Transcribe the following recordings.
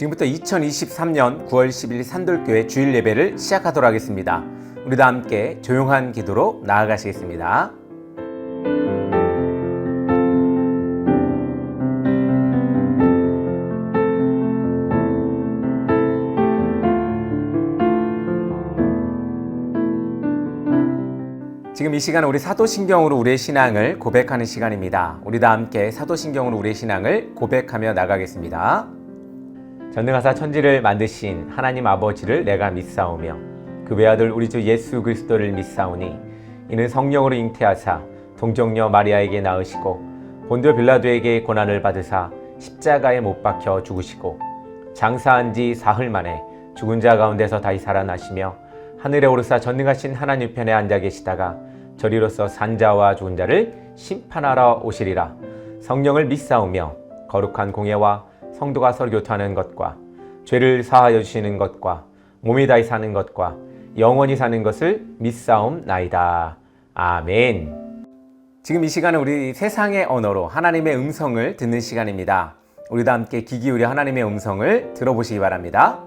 지금부터 2023년 9월 10일 산돌교회 주일 예배를 시작하도록 하겠습니다. 우리도 함께 조용한 기도로 나아가시겠습니다. 지금 이 시간은 우리 사도신경으로 우리의 신앙을 고백하는 시간입니다. 우리도 함께 사도신경으로 우리의 신앙을 고백하며 나가겠습니다. 전능하사 천지를 만드신 하나님 아버지를 내가 믿사오며 그 외아들 우리 주 예수 그리스도를 믿사오니 이는 성령으로 잉태하사 동정녀 마리아에게 낳으시고 본디오 빌라도에게 고난을 받으사 십자가에 못 박혀 죽으시고 장사한 지 사흘 만에 죽은 자 가운데서 다시 살아나시며 하늘에 오르사 전능하신 하나님 편에 앉아 계시다가 저리로서 산자와 죽은 자를 심판하러 오시리라. 성령을 믿사오며 거룩한 공예와 성도가 서로 교통하는 것과 죄를 사하여 주시는 것과 몸이 다히 사는 것과 영원히 사는 것을 믿사옵나이다. 아멘. 지금 이 시간은 우리 세상의 언어로 하나님의 음성을 듣는 시간입니다. 우리도 함께 귀 기울여 하나님의 음성을 들어보시기 바랍니다.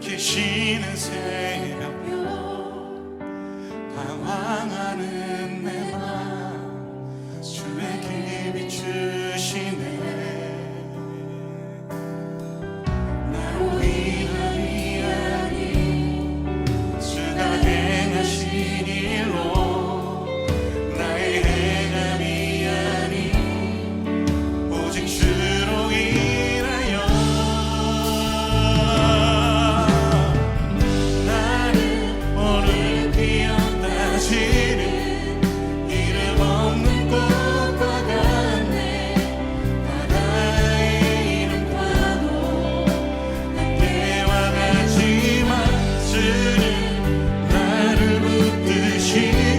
밝히시는 새벽별 당황하는 내 맘 주의 길이 비추시네. 나로 인함이 아닌 주가 행하신 일로 나의 행함이 아닌 오직 주로 인하여 이름 없는 꽃과 같네. 바다의 이름과도 함께와 같지만 주는 나를 붙드시네.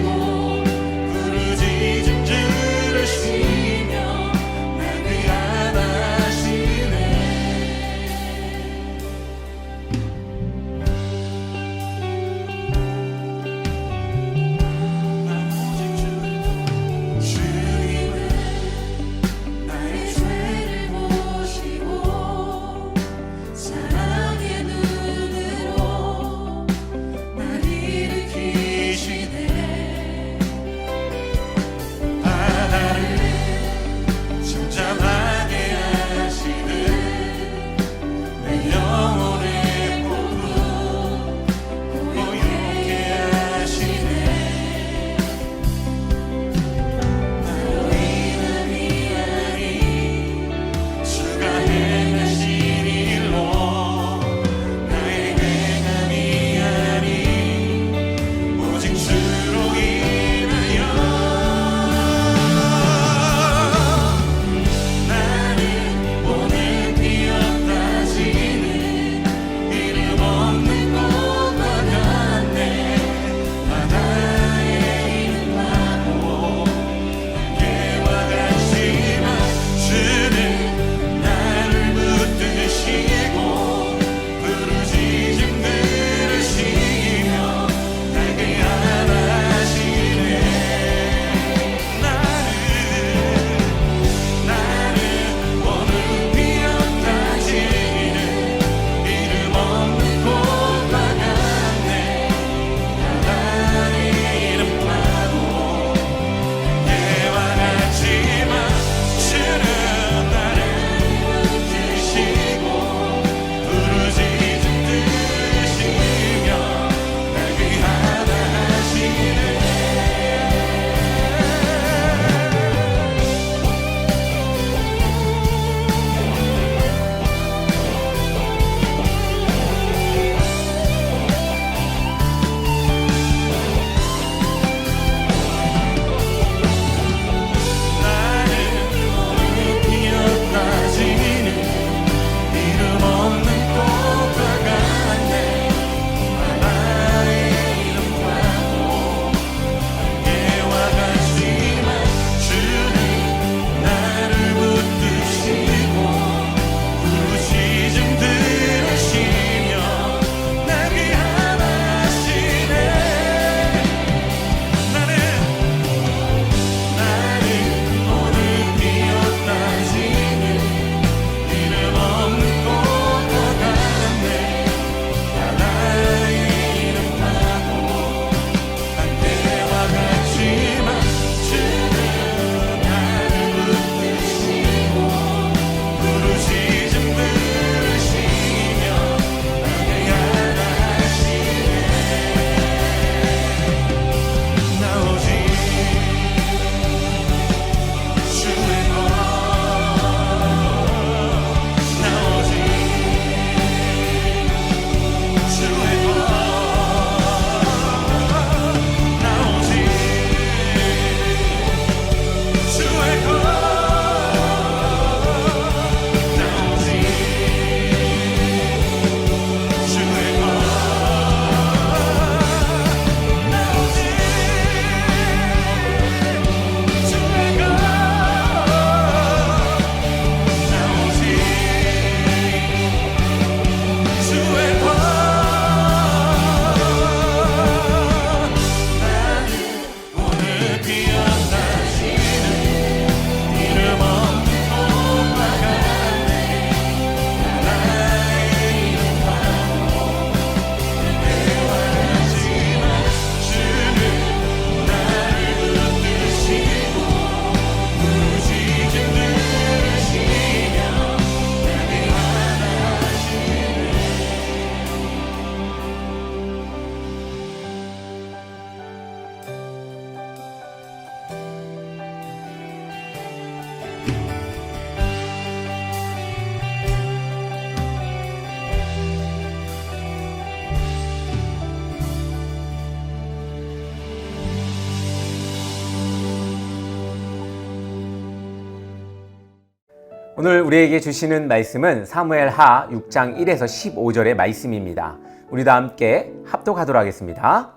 오늘 우리에게 주시는 말씀은 사무엘하 6장 1에서 15절의 말씀입니다. 우리도 함께 합독하도록 하겠습니다.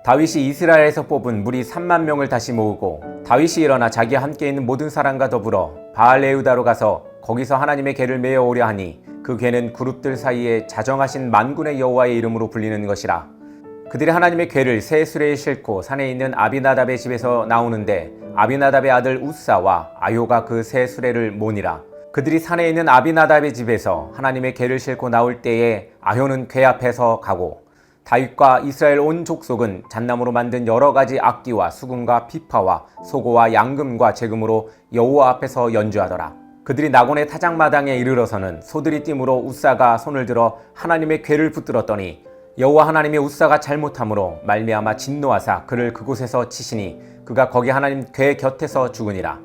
다윗이 이스라엘에서 뽑은 무리 3만 명을 다시 모으고 다윗이 일어나 자기와 함께 있는 모든 사람과 더불어 바알레우다로 가서 거기서 하나님의 궤를 메어 오려 하니 그 궤는 그룹들 사이에 자정하신 만군의 여호와의 이름으로 불리는 것이라. 그들이 하나님의 궤를 새 수레에 싣고 산에 있는 아비나답의 집에서 나오는데 아비나답의 아들 우사와 아요가 그 새 수레를 모니라. 그들이 산에 있는 아비나답의 집에서 하나님의 궤를 싣고 나올 때에 아효는 궤 앞에서 가고 다윗과 이스라엘 온 족속은 잣나무로 만든 여러 가지 악기와 수금과 피파와 소고와 양금과 제금으로 여호와 앞에서 연주하더라. 그들이 나곤의 타작마당에 이르러서는 소들이 띠므로 우사가 손을 들어 하나님의 궤를 붙들었더니 여호와 하나님의 우사가 잘못함으로 말미암아 진노하사 그를 그곳에서 치시니 그가 거기 하나님 궤 곁에서 죽으니라.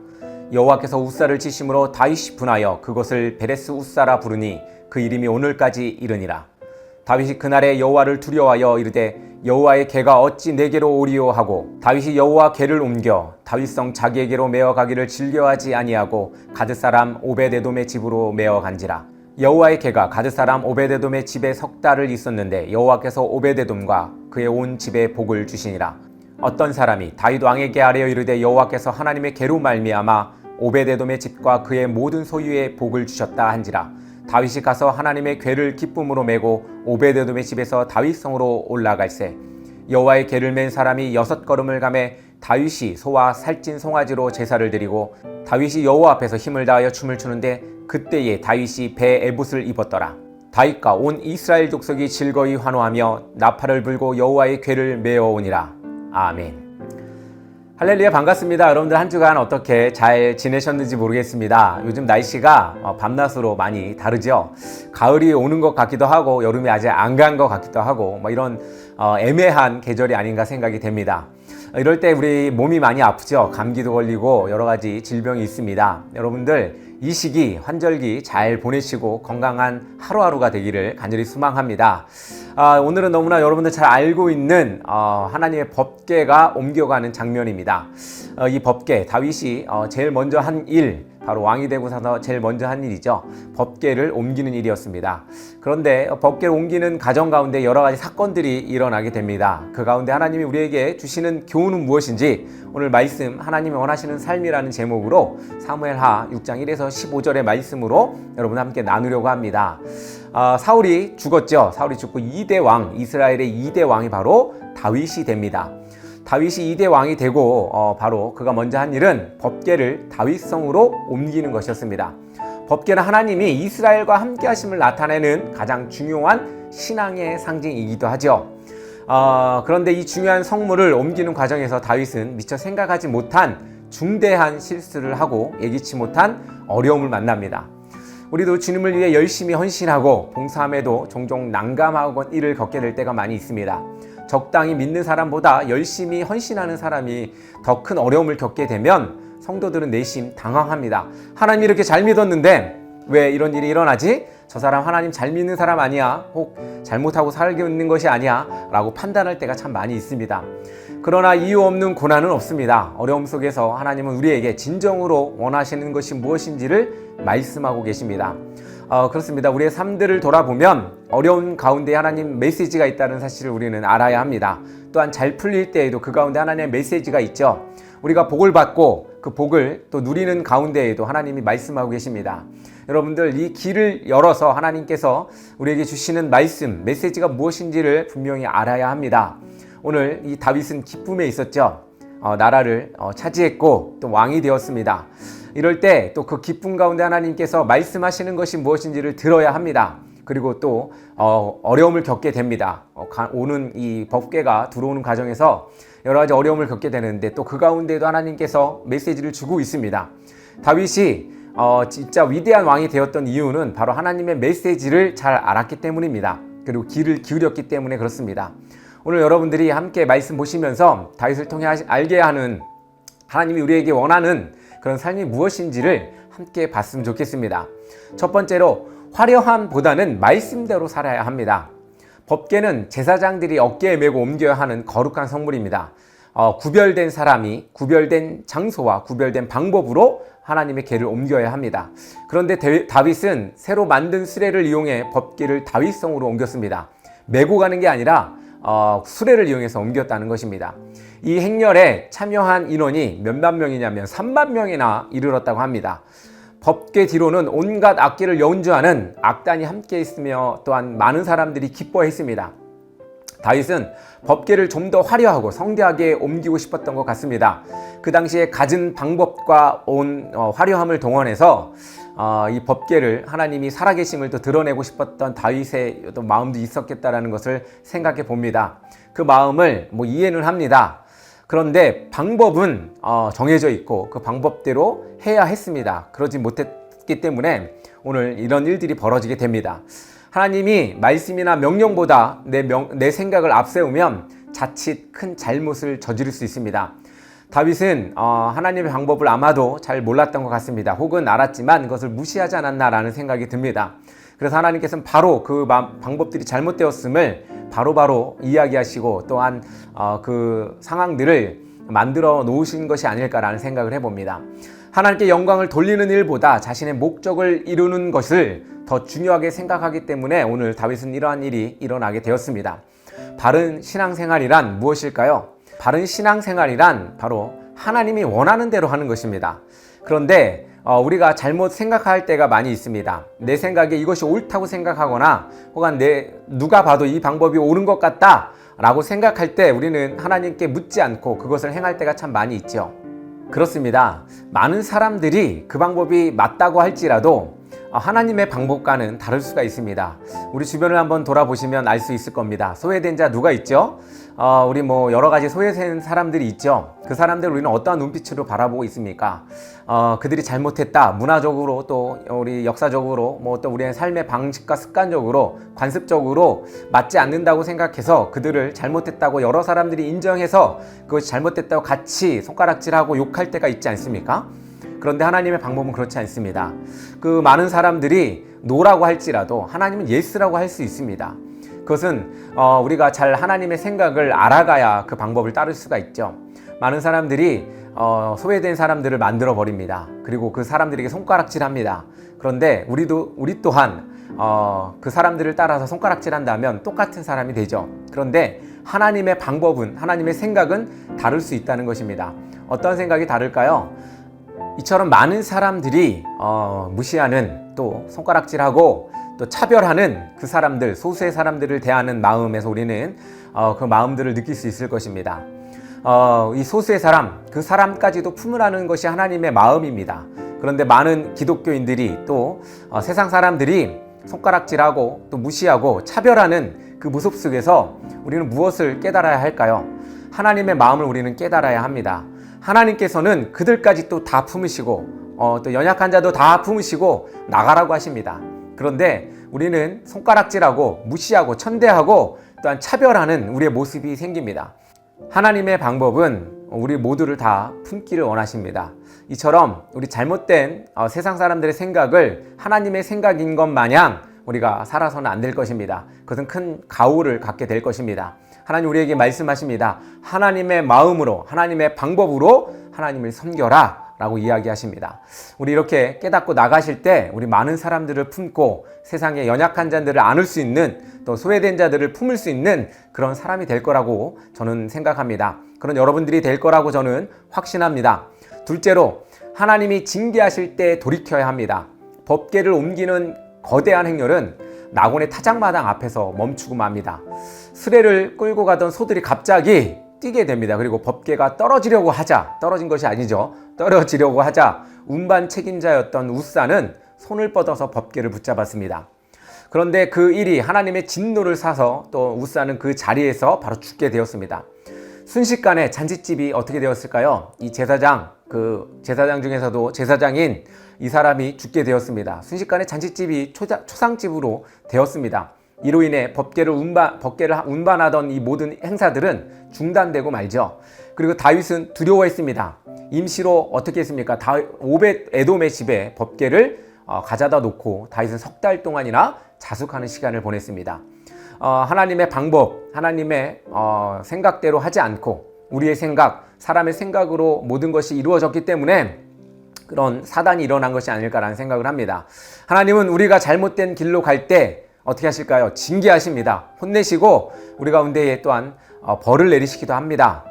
여호와께서 우사를 치심으로 다윗이 분하여 그것을 베레스 우사라 부르니 그 이름이 오늘까지 이르니라. 다윗이 그날에 여호와를 두려워하여 이르되 여호와의 궤가 어찌 내게로 오리요 하고 다윗이 여호와 궤를 옮겨 다윗성 자기에게로 메어 가기를 즐겨하지 아니하고 가드 사람 오베데돔의 집으로 메어 간지라. 여호와의 궤가 가드 사람 오베데돔의 집에 석 달을 있었는데 여호와께서 오베데돔과 그의 온 집에 복을 주시니라. 어떤 사람이 다윗 왕에게 아뢰어 이르되 여호와께서 하나님의 궤로 말미암아 오베데돔의 집과 그의 모든 소유에 복을 주셨다 한지라. 다윗이 가서 하나님의 궤를 기쁨으로 메고 오베데돔의 집에서 다윗성으로 올라갈새 여호와의 궤를 맨 사람이 6걸음을 가매 다윗이 소와 살찐 송아지로 제사를 드리고 다윗이 여호와 앞에서 힘을 다하여 춤을 추는데 그때에 다윗이 배 에봇을 입었더라. 다윗과 온 이스라엘 족속이 즐거이 환호하며 나팔을 불고 여호와의 궤를 메어오니라. 아멘. 할렐루야, 반갑습니다. 여러분들 한 주간 어떻게 잘 지내셨는지 모르겠습니다. 요즘 날씨가 밤낮으로 많이 다르죠. 가을이 오는 것 같기도 하고 여름이 아직 안 간 것 같기도 하고 이런 애매한 계절이 아닌가 생각이 됩니다. 이럴 때 우리 몸이 많이 아프죠. 감기도 걸리고 여러 가지 질병이 있습니다. 여러분들 이 시기 환절기 잘 보내시고 건강한 하루하루가 되기를 간절히 소망합니다. 오늘은 너무나 여러분들 잘 알고 있는 하나님의 법궤가 옮겨가는 장면입니다. 이 법궤, 다윗이 제일 먼저 한 일, 바로 왕이 되고 나서 제일 먼저 한 일이죠. 법궤를 옮기는 일이었습니다. 그런데 법궤를 옮기는 과정 가운데 여러 가지 사건들이 일어나게 됩니다. 그 가운데 하나님이 우리에게 주시는 교훈은 무엇인지 오늘 말씀 하나님이 원하시는 삶이라는 제목으로 사무엘하 6장 1에서 15절의 말씀으로 여러분 함께 나누려고 합니다. 사울이 죽었죠. 사울이 죽고 2대 왕, 이스라엘의 2대 왕이 바로 다윗이 됩니다. 다윗이 2대 왕이 되고 바로 그가 먼저 한 일은 법궤를 다윗성으로 옮기는 것이었습니다. 법궤는 하나님이 이스라엘과 함께 하심을 나타내는 가장 중요한 신앙의 상징이기도 하죠. 그런데 이 중요한 성물을 옮기는 과정에서 다윗은 미처 생각하지 못한 중대한 실수를 하고 예기치 못한 어려움을 만납니다. 우리도 주님을 위해 열심히 헌신하고 봉사함에도 종종 난감하고 일을 겪게 될 때가 많이 있습니다. 적당히 믿는 사람보다 열심히 헌신하는 사람이 더 큰 어려움을 겪게 되면 성도들은 내심 당황합니다. 하나님 이렇게 잘 믿었는데 왜 이런 일이 일어나지? 저 사람 하나님 잘 믿는 사람 아니야? 혹 잘못하고 살고 있는 것이 아니야? 라고 판단할 때가 참 많이 있습니다. 그러나 이유 없는 고난은 없습니다. 어려움 속에서 하나님은 우리에게 진정으로 원하시는 것이 무엇인지를 말씀하고 계십니다. 그렇습니다. 우리의 삶들을 돌아보면 어려운 가운데 하나님 메시지가 있다는 사실을 우리는 알아야 합니다. 또한 잘 풀릴 때에도 그 가운데 하나님의 메시지가 있죠. 우리가 복을 받고 그 복을 또 누리는 가운데에도 하나님이 말씀하고 계십니다. 여러분들 이 길을 열어서 하나님께서 우리에게 주시는 말씀, 메시지가 무엇인지를 분명히 알아야 합니다. 오늘 이 다윗은 기쁨에 있었죠. 나라를 차지했고 또 왕이 되었습니다. 이럴 때 또 그 기쁨 가운데 하나님께서 말씀하시는 것이 무엇인지를 들어야 합니다. 그리고 또 어려움을 겪게 됩니다. 오는 이 법궤가 들어오는 과정에서 여러 가지 어려움을 겪게 되는데 또 그 가운데에도 하나님께서 메시지를 주고 있습니다. 다윗이 진짜 위대한 왕이 되었던 이유는 바로 하나님의 메시지를 잘 알았기 때문입니다. 그리고 귀를 기울였기 때문에 그렇습니다. 오늘 여러분들이 함께 말씀 보시면서 다윗을 통해 알게 하는 하나님이 우리에게 원하는 그런 삶이 무엇인지를 함께 봤으면 좋겠습니다. 첫 번째로 화려함보다는 말씀대로 살아야 합니다. 법궤는 제사장들이 어깨에 메고 옮겨야 하는 거룩한 성물입니다. 구별된 사람이 구별된 장소와 구별된 방법으로 하나님의 궤를 옮겨야 합니다. 그런데 다윗은 새로 만든 수레를 이용해 법궤를 다윗성으로 옮겼습니다. 메고 가는 게 아니라 수레를 이용해서 옮겼다는 것입니다. 이 행렬에 참여한 인원이 몇만 명이냐면 3만 명이나 이르렀다고 합니다. 법궤 뒤로는 온갖 악기를 연주하는 악단이 함께 있으며 또한 많은 사람들이 기뻐했습니다. 다윗은 법궤를 좀 더 화려하고 성대하게 옮기고 싶었던 것 같습니다. 그 당시에 갖은 방법과 온 화려함을 동원해서 이 법궤를 하나님이 살아계심을 또 드러내고 싶었던 다윗의 또 마음도 있었겠다라는 것을 생각해 봅니다. 그 마음을 이해는 합니다. 그런데 방법은 정해져 있고 그 방법대로 해야 했습니다. 그러지 못했기 때문에 오늘 이런 일들이 벌어지게 됩니다. 하나님이 말씀이나 명령보다 내 생각을 앞세우면 자칫 큰 잘못을 저지를 수 있습니다. 다윗은 하나님의 방법을 아마도 잘 몰랐던 것 같습니다. 혹은 알았지만 그것을 무시하지 않았나라는 생각이 듭니다. 그래서 하나님께서는 바로 그 방법들이 잘못되었음을 바로바로 이야기하시고 또한 그 상황들을 만들어 놓으신 것이 아닐까라는 생각을 해봅니다. 하나님께 영광을 돌리는 일보다 자신의 목적을 이루는 것을 더 중요하게 생각하기 때문에 오늘 다윗은 이러한 일이 일어나게 되었습니다. 바른 신앙생활이란 무엇일까요? 바른 신앙생활이란 바로 하나님이 원하는 대로 하는 것입니다. 그런데 우리가 잘못 생각할 때가 많이 있습니다. 내 생각에 이것이 옳다고 생각하거나 혹은 누가 봐도 이 방법이 옳은 것 같다 라고 생각할 때 우리는 하나님께 묻지 않고 그것을 행할 때가 참 많이 있죠. 그렇습니다. 많은 사람들이 그 방법이 맞다고 할지라도 하나님의 방법과는 다를 수가 있습니다. 우리 주변을 한번 돌아보시면 알 수 있을 겁니다. 소외된 자 누가 있죠? 우리 여러 가지 소외된 사람들이 있죠. 그 사람들 우리는 어떠한 눈빛으로 바라보고 있습니까? 그들이 잘못했다. 문화적으로 또 우리 역사적으로 또 우리의 삶의 방식과 습관적으로 관습적으로 맞지 않는다고 생각해서 그들을 잘못했다고 여러 사람들이 인정해서 그것이 잘못됐다고 같이 손가락질하고 욕할 때가 있지 않습니까? 그런데 하나님의 방법은 그렇지 않습니다. 그 많은 사람들이 노라고 할지라도 하나님은 예스라고 할 수 있습니다. 그것은 우리가 잘 하나님의 생각을 알아가야 그 방법을 따를 수가 있죠. 많은 사람들이 소외된 사람들을 만들어 버립니다. 그리고 그 사람들에게 손가락질합니다. 그런데 우리 또한 그 사람들을 따라서 손가락질한다면 똑같은 사람이 되죠. 그런데 하나님의 방법은, 하나님의 생각은 다를 수 있다는 것입니다. 어떤 생각이 다를까요? 이처럼 많은 사람들이 무시하는, 또 손가락질하고 또 차별하는 그 사람들, 소수의 사람들을 대하는 마음에서 우리는 그 마음들을 느낄 수 있을 것입니다. 이 소수의 사람, 그 사람까지도 품으라는 것이 하나님의 마음입니다. 그런데 많은 기독교인들이 또 세상 사람들이 손가락질하고 또 무시하고 차별하는 그 모습 속에서 우리는 무엇을 깨달아야 할까요? 하나님의 마음을 우리는 깨달아야 합니다. 하나님께서는 그들까지 또 다 품으시고 또 연약한 자도 다 품으시고 나가라고 하십니다. 그런데 우리는 손가락질하고 무시하고 천대하고 또한 차별하는 우리의 모습이 생깁니다. 하나님의 방법은 우리 모두를 다 품기를 원하십니다. 이처럼 우리 잘못된 세상 사람들의 생각을 하나님의 생각인 것 마냥 우리가 살아서는 안 될 것입니다. 그것은 큰 가오를 갖게 될 것입니다. 하나님 우리에게 말씀하십니다. 하나님의 마음으로, 하나님의 방법으로 하나님을 섬겨라 라고 이야기하십니다. 우리 이렇게 깨닫고 나가실 때 우리 많은 사람들을 품고 세상의 연약한 자들을 안을 수 있는, 또 소외된 자들을 품을 수 있는 그런 사람이 될 거라고 저는 생각합니다. 그런 여러분들이 될 거라고 저는 확신합니다. 둘째로, 하나님이 징계하실 때 돌이켜야 합니다. 법궤를 옮기는 거대한 행렬은 낙원의 타작마당 앞에서 멈추고 맙니다. 수레를 끌고 가던 소들이 갑자기 뛰게 됩니다. 그리고 법궤가 떨어지려고 하자, 떨어진 것이 아니죠. 떨어지려고 하자 운반 책임자였던 우사는 손을 뻗어서 법궤를 붙잡았습니다. 그런데 그 일이 하나님의 진노를 사서 또 우사는 그 자리에서 바로 죽게 되었습니다. 순식간에 잔치집이 어떻게 되었을까요? 이 제사장 중에서도 제사장인 이 사람이 죽게 되었습니다. 순식간에 잔치집이 초상집으로 되었습니다. 이로 인해 법궤를 운반하던 이 모든 행사들은 중단되고 말죠. 그리고 다윗은 두려워했습니다. 임시로 어떻게 했습니까? 오벳 에돔의 집에 법궤를 가져다 놓고 다윗은 석 달 동안이나 자숙하는 시간을 보냈습니다. 하나님의 방법, 하나님의 생각대로 하지 않고 우리의 생각, 사람의 생각으로 모든 것이 이루어졌기 때문에 그런 사단이 일어난 것이 아닐까라는 생각을 합니다. 하나님은 우리가 잘못된 길로 갈 때 어떻게 하실까요? 징계하십니다. 혼내시고 우리 가운데에 또한 벌을 내리시기도 합니다.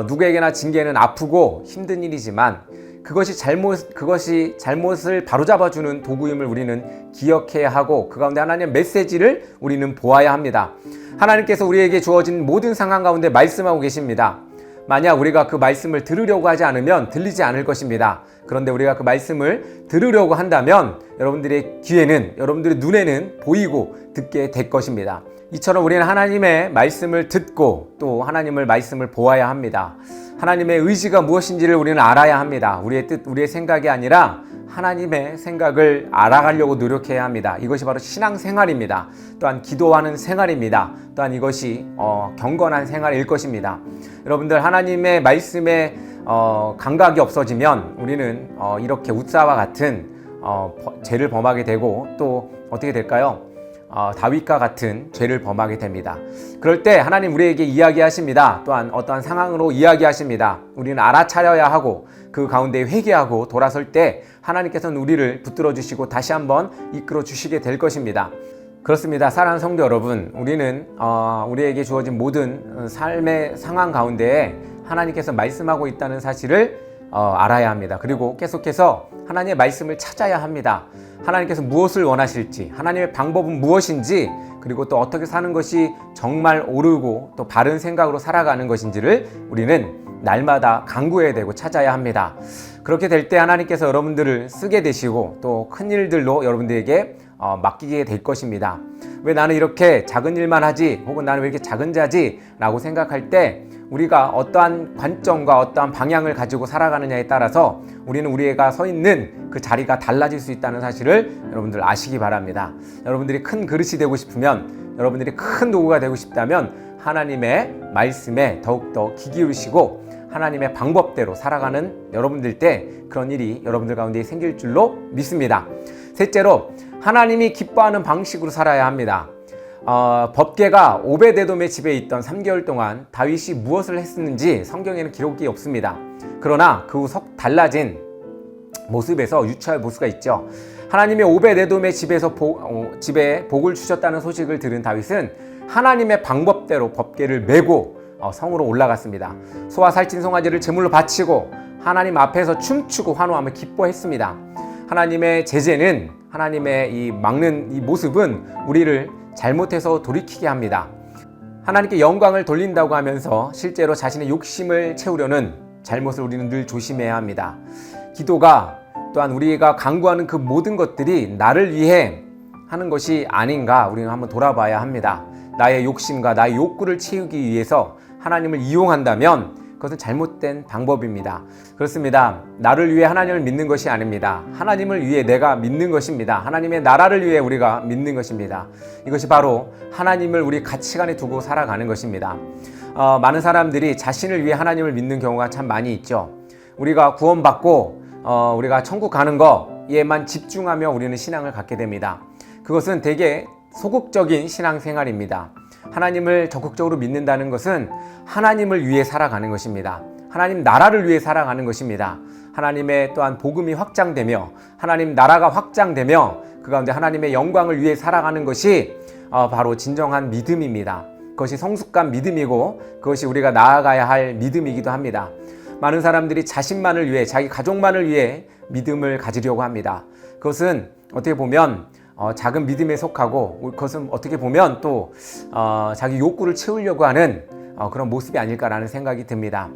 누구에게나 징계는 아프고 힘든 일이지만 그것이 잘못을 바로잡아주는 도구임을 우리는 기억해야 하고 그 가운데 하나님의 메시지를 우리는 보아야 합니다. 하나님께서 우리에게 주어진 모든 상황 가운데 말씀하고 계십니다. 만약 우리가 그 말씀을 들으려고 하지 않으면 들리지 않을 것입니다. 그런데 우리가 그 말씀을 들으려고 한다면 여러분들의 귀에는, 여러분들의 눈에는 보이고 듣게 될 것입니다. 이처럼 우리는 하나님의 말씀을 듣고 또 하나님의 말씀을 보아야 합니다. 하나님의 의지가 무엇인지를 우리는 알아야 합니다. 우리의 뜻, 우리의 생각이 아니라 하나님의 생각을 알아가려고 노력해야 합니다. 이것이 바로 신앙생활입니다. 또한 기도하는 생활입니다. 또한 이것이 경건한 생활일 것입니다. 여러분들, 하나님의 말씀에 감각이 없어지면 우리는 이렇게 웃사와 같은 죄를 범하게 되고 또 어떻게 될까요? 다윗과 같은 죄를 범하게 됩니다. 그럴 때 하나님 우리에게 이야기하십니다. 또한 어떠한 상황으로 이야기하십니다. 우리는 알아차려야 하고 그 가운데 회개하고 돌아설 때 하나님께서는 우리를 붙들어 주시고 다시 한번 이끌어 주시게 될 것입니다. 그렇습니다. 사랑하는 성도 여러분, 우리는 우리에게 주어진 모든 삶의 상황 가운데에 하나님께서 말씀하고 있다는 사실을 알아야 합니다. 그리고 계속해서 하나님의 말씀을 찾아야 합니다. 하나님께서 무엇을 원하실지, 하나님의 방법은 무엇인지, 그리고 또 어떻게 사는 것이 정말 옳고 또 바른 생각으로 살아가는 것인지를 우리는 날마다 간구해야 되고 찾아야 합니다. 그렇게 될 때 하나님께서 여러분들을 쓰게 되시고 또 큰 일들로 여러분들에게 맡기게 될 것입니다. 왜 나는 이렇게 작은 일만 하지? 혹은 나는 왜 이렇게 작은 자지? 라고 생각할 때 우리가 어떠한 관점과 어떠한 방향을 가지고 살아가느냐에 따라서 우리는 우리가 서 있는 그 자리가 달라질 수 있다는 사실을 여러분들 아시기 바랍니다. 여러분들이 큰 그릇이 되고 싶으면, 여러분들이 큰 도구가 되고 싶다면 하나님의 말씀에 더욱더 귀 기울이시고 하나님의 방법대로 살아가는 여러분들 때 그런 일이 여러분들 가운데 생길 줄로 믿습니다. 셋째로, 하나님이 기뻐하는 방식으로 살아야 합니다. 법궤가 오베데돔의 집에 있던 3개월 동안 다윗이 무엇을 했었는지 성경에는 기록이 없습니다. 그러나 그 후 달라진 모습에서 유추할 모습가 있죠. 하나님이 오베데돔의 집에 복을 주셨다는 소식을 들은 다윗은 하나님의 방법대로 법궤를 메고 성으로 올라갔습니다. 소와 살찐 송아지를 제물로 바치고 하나님 앞에서 춤추고 환호하며 기뻐했습니다. 하나님의 제재는, 하나님의 이 막는 이 모습은 우리를 잘못해서 돌이키게 합니다. 하나님께 영광을 돌린다고 하면서 실제로 자신의 욕심을 채우려는 잘못을 우리는 늘 조심해야 합니다. 기도가, 또한 우리가 간구하는 그 모든 것들이 나를 위해 하는 것이 아닌가 우리는 한번 돌아봐야 합니다. 나의 욕심과 나의 욕구를 채우기 위해서 하나님을 이용한다면 그것은 잘못된 방법입니다. 그렇습니다. 나를 위해 하나님을 믿는 것이 아닙니다. 하나님을 위해 내가 믿는 것입니다. 하나님의 나라를 위해 우리가 믿는 것입니다. 이것이 바로 하나님을 우리 가치관에 두고 살아가는 것입니다. 많은 사람들이 자신을 위해 하나님을 믿는 경우가 참 많이 있죠. 우리가 구원받고 우리가 천국 가는 거에만 집중하며 우리는 신앙을 갖게 됩니다. 그것은 되게 소극적인 신앙생활입니다. 하나님을 적극적으로 믿는다는 것은 하나님을 위해 살아가는 것입니다. 하나님 나라를 위해 살아가는 것입니다. 하나님의 또한 복음이 확장되며 하나님 나라가 확장되며 그 가운데 하나님의 영광을 위해 살아가는 것이 바로 진정한 믿음입니다. 그것이 성숙한 믿음이고 그것이 우리가 나아가야 할 믿음이기도 합니다. 많은 사람들이 자신만을 위해, 자기 가족만을 위해 믿음을 가지려고 합니다. 그것은 어떻게 보면 작은 믿음에 속하고, 그것은 어떻게 보면 또 자기 욕구를 채우려고 하는 그런 모습이 아닐까라는 생각이 듭니다.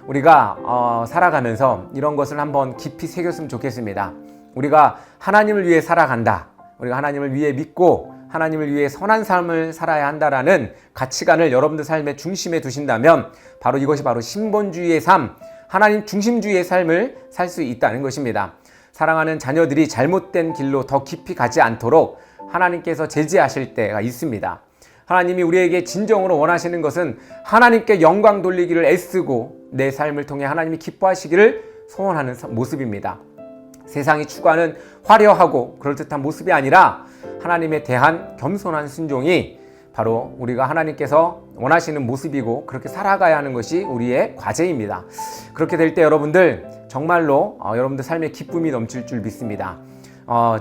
우리가 살아가면서 이런 것을 한번 깊이 새겼으면 좋겠습니다. 우리가 하나님을 위해 살아간다, 우리가 하나님을 위해 믿고 하나님을 위해 선한 삶을 살아야 한다라는 가치관을 여러분들 삶의 중심에 두신다면 바로 이것이 바로 신본주의의 삶, 하나님 중심주의의 삶을 살 수 있다는 것입니다. 사랑하는 자녀들이 잘못된 길로 더 깊이 가지 않도록 하나님께서 제지하실 때가 있습니다. 하나님이 우리에게 진정으로 원하시는 것은 하나님께 영광 돌리기를 애쓰고 내 삶을 통해 하나님이 기뻐하시기를 소원하는 모습입니다. 세상이 추구하는 화려하고 그럴듯한 모습이 아니라 하나님에 대한 겸손한 순종이 바로 우리가 하나님께서 원하시는 모습이고 그렇게 살아가야 하는 것이 우리의 과제입니다. 그렇게 될 때 여러분들 정말로 여러분들 삶에 기쁨이 넘칠 줄 믿습니다.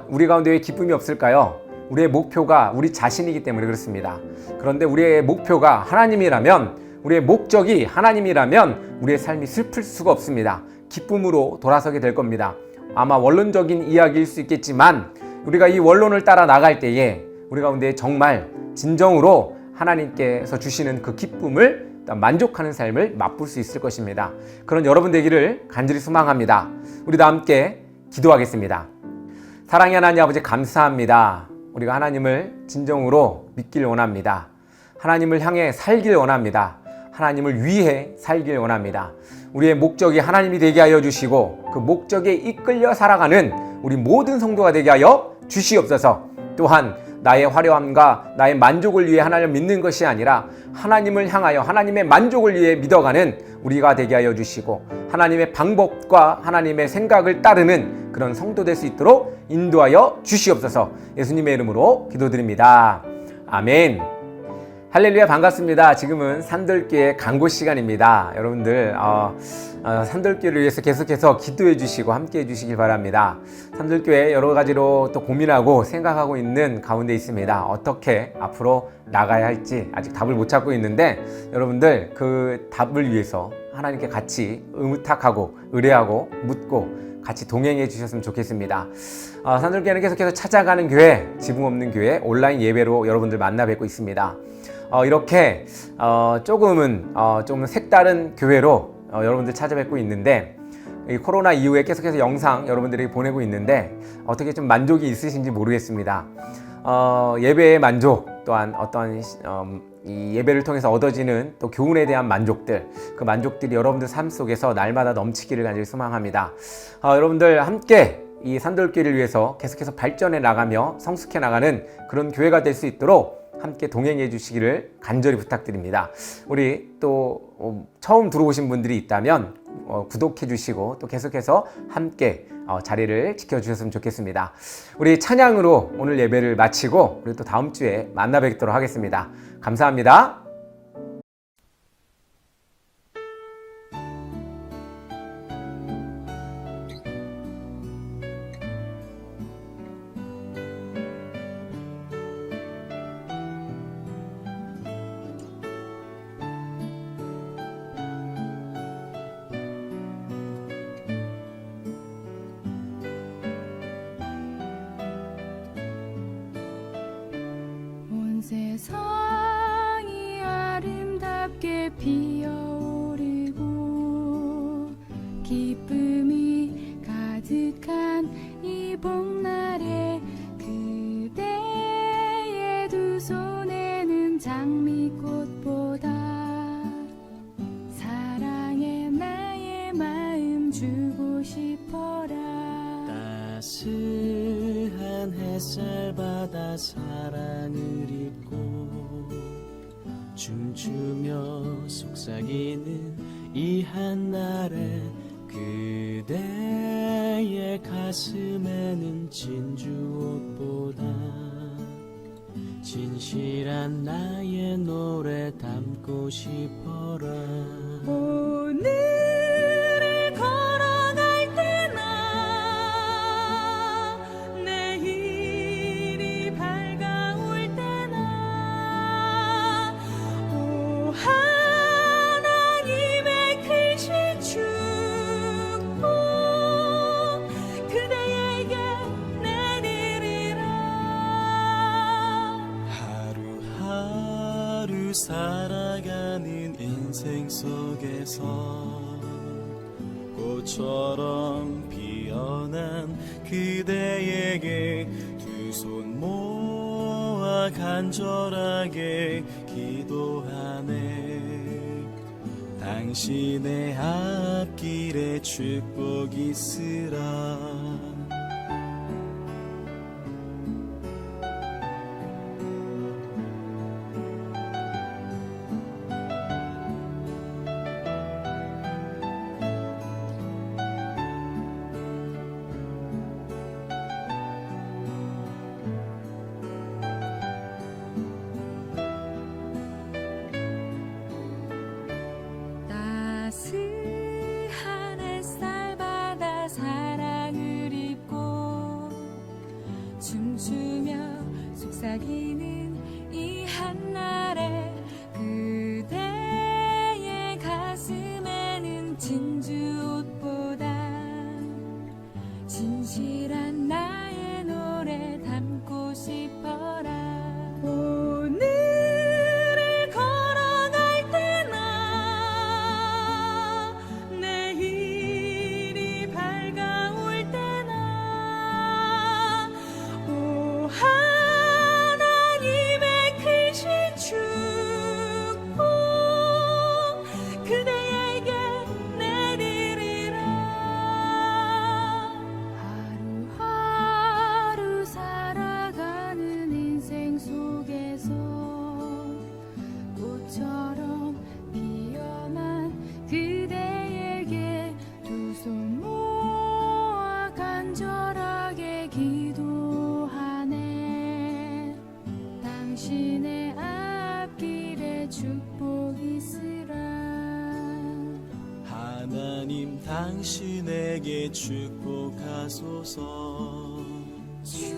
우리 가운데 왜 기쁨이 없을까요? 우리의 목표가 우리 자신이기 때문에 그렇습니다. 그런데 우리의 목표가 하나님이라면, 우리의 목적이 하나님이라면 우리의 삶이 슬플 수가 없습니다. 기쁨으로 돌아서게 될 겁니다. 아마 원론적인 이야기일 수 있겠지만 우리가 이 원론을 따라 나갈 때에 우리 가운데 정말 진정으로 하나님께서 주시는 그 기쁨을 만족하는 삶을 맛볼 수 있을 것입니다. 그런 여러분 되기를 간절히 소망합니다. 우리 다 함께 기도하겠습니다. 사랑의 하나님 아버지, 감사합니다. 우리가 하나님을 진정으로 믿길 원합니다. 하나님을 향해 살길 원합니다. 하나님을 위해 살길 원합니다. 우리의 목적이 하나님이 되게 하여 주시고 그 목적에 이끌려 살아가는 우리 모든 성도가 되게 하여 주시옵소서. 또한 나의 화려함과 나의 만족을 위해 하나님을 믿는 것이 아니라 하나님을 향하여 하나님의 만족을 위해 믿어가는 우리가 되게 하여 주시고 하나님의 방법과 하나님의 생각을 따르는 그런 성도 될 수 있도록 인도하여 주시옵소서. 예수님의 이름으로 기도드립니다. 아멘. 할렐루야, 반갑습니다. 지금은 산들교회 강고 시간입니다. 여러분들 산들교회를 위해서 계속해서 기도해 주시고 함께 해 주시길 바랍니다. 산들교회 여러 가지로 또 고민하고 생각하고 있는 가운데 있습니다. 어떻게 앞으로 나가야 할지 아직 답을 못 찾고 있는데 여러분들 그 답을 위해서 하나님께 같이 의탁하고 의뢰하고 묻고 같이 동행해 주셨으면 좋겠습니다. 산들교회는 계속해서 찾아가는 교회, 지붕 없는 교회 온라인 예배로 여러분들 만나 뵙고 있습니다. 이렇게 조금은 색다른 교회로 여러분들 찾아뵙고 있는데 이 코로나 이후에 계속해서 영상 여러분들에게 보내고 있는데 어떻게 좀 만족이 있으신지 모르겠습니다. 예배의 만족, 또한 어떤 이 예배를 통해서 얻어지는 또 교훈에 대한 만족들, 그 만족들이 여러분들 삶 속에서 날마다 넘치기를 간절히 소망합니다. 여러분들 함께 이 산돌교회를 위해서 계속해서 발전해 나가며 성숙해 나가는 그런 교회가 될 수 있도록 함께 동행해 주시기를 간절히 부탁드립니다. 우리 또 처음 들어오신 분들이 있다면 구독해 주시고 또 계속해서 함께 자리를 지켜주셨으면 좋겠습니다. 우리 찬양으로 오늘 예배를 마치고 우리 또 다음 주에 만나 뵙도록 하겠습니다. 감사합니다. 온 세상이 아름답게 피어오르고 기쁨이 가득한 이 봄날에 그대의 두 손에는 장미꽃보다 사랑에 나의 마음 주고 싶어라. 따스한 햇살 받아 사랑을 입고 춤추며 속삭이는 이 한날에 그대의 가슴에는 진주옷보다 진실한 나의 노래 담고 싶어라. 오늘을 걸어갈 때나 내일이 밝아올 때나 오 하나님의 크신 축복 그대에게 내리리라. 하루하루 살아가는 인생 속에서 꽃처럼 피어난 그대에게 두 손 모아 간절하게 기도하네. 당신의 앞길에 축복 있으라. 축복 있으라 하나님 당신에게 축복하소서 축복하소서